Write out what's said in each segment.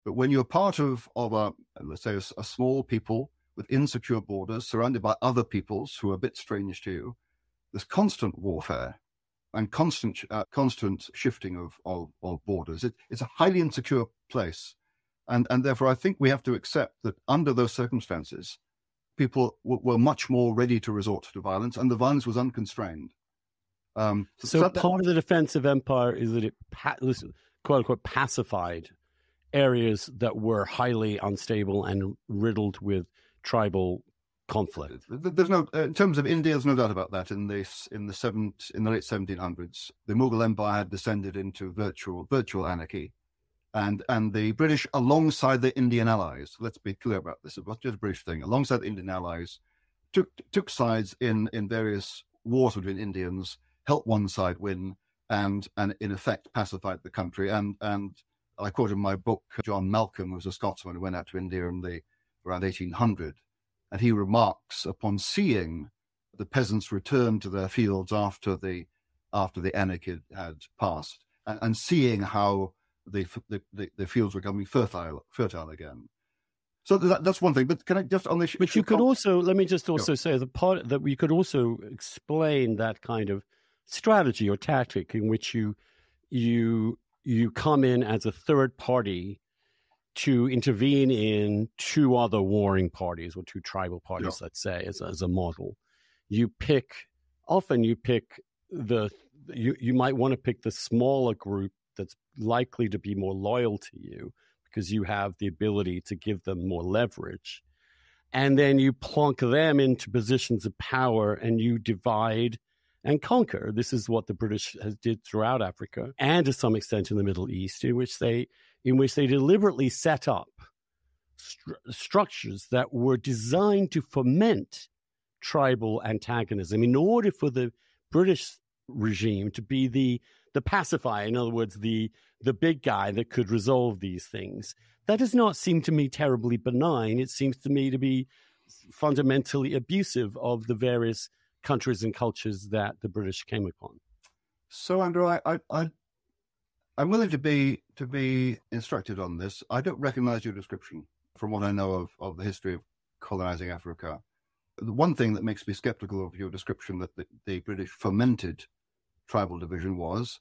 But when you're part of a, let's say, a small people with insecure borders, surrounded by other peoples who are a bit strange to you, there's constant warfare and constant shifting of borders. It's a highly insecure place. And therefore, I think we have to accept that under those circumstances, people were much more ready to resort to violence, and the violence was unconstrained. So part of the defense of empire is that it, quote unquote, pacified areas that were highly unstable and riddled with tribal conflict. There's no, in terms of India, there's no doubt about that. In the late 1700s, the Mughal Empire had descended into virtual anarchy, and the British, alongside the Indian allies, let's be clear about this, it wasn't just a British thing, alongside the Indian allies, took sides in various wars between Indians, helped one side win, and in effect pacified the country. And I quote in my book John Malcolm, who was a Scotsman who went out to India around 1800, and he remarks upon seeing the peasants return to their fields after the anarchy had passed, and seeing how the fields were becoming fertile again. So that's one thing. But can I just on this? But you could also, let me just also say the part that we could also explain that kind of strategy or tactic in which you come in as a third party to intervene in two other warring parties or two tribal parties, let's say, as a model. You might want to pick the smaller group that's likely to be more loyal to you because you have the ability to give them more leverage. And then you plunk them into positions of power and you divide and conquer. This is what the British did throughout Africa and to some extent in the Middle East, in which they deliberately set up structures that were designed to foment tribal antagonism in order for the British regime to be the pacifier, in other words, the big guy that could resolve these things. That does not seem to me terribly benign. It seems to me to be fundamentally abusive of the various countries and cultures that the British came upon. So, Andrew, I'm willing to be instructed on this. I don't recognize your description from what I know of the history of colonizing Africa. The one thing that makes me skeptical of your description that the British fomented tribal division was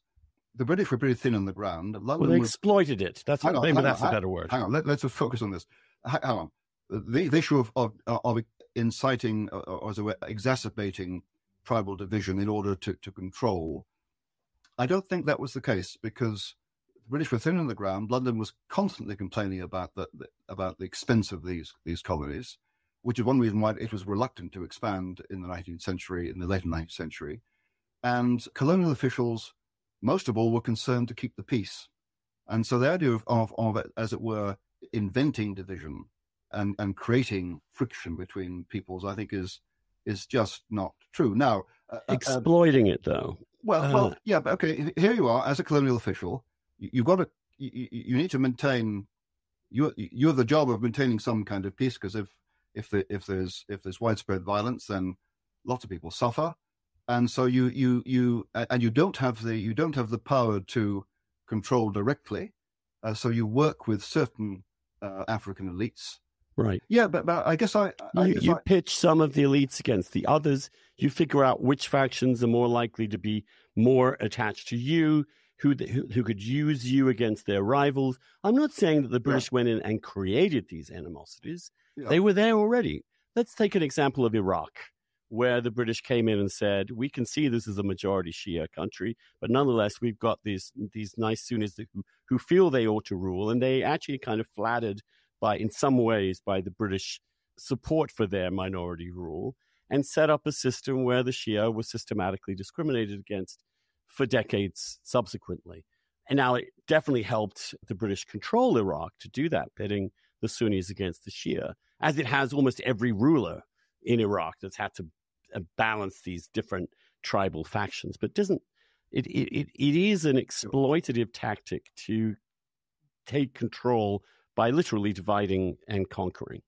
the British were pretty thin on the ground. They exploited it. That's the better word. Hang on, let's just focus on this. Hang on. The issue of inciting or as it were, exacerbating tribal division in order to control, I don't think that was the case because the British were thin on the ground. London was constantly complaining about the expense of these colonies, which is one reason why it was reluctant to expand in the 19th century, in the later 19th century. And colonial officials, most of all, were concerned to keep the peace. And so the idea of as it were, inventing division and creating friction between peoples, I think is just not true. Now, exploiting it though. Well, yeah, but okay. Here you are as a colonial official. You need to maintain. You have the job of maintaining some kind of peace because if there's widespread violence, then lots of people suffer, and so you don't have the power to control directly. So you work with certain African elites. Right. Yeah, but I guess you pitch some of the elites against the others. You figure out which factions are more likely to be more attached to you, who could use you against their rivals. I'm not saying that the British went in and created these animosities. Yeah. They were there already. Let's take an example of Iraq, where the British came in and said, we can see this is a majority Shia country, but nonetheless, we've got these nice Sunnis who feel they ought to rule, and they actually kind of flattered in some ways by the British support for their minority rule, and set up a system where the Shia was systematically discriminated against for decades subsequently. And now it definitely helped the British control Iraq to do that, pitting the Sunnis against the Shia, as it has almost every ruler in Iraq that's had to balance these different tribal factions. But it is an exploitative tactic to take control by literally dividing and conquering.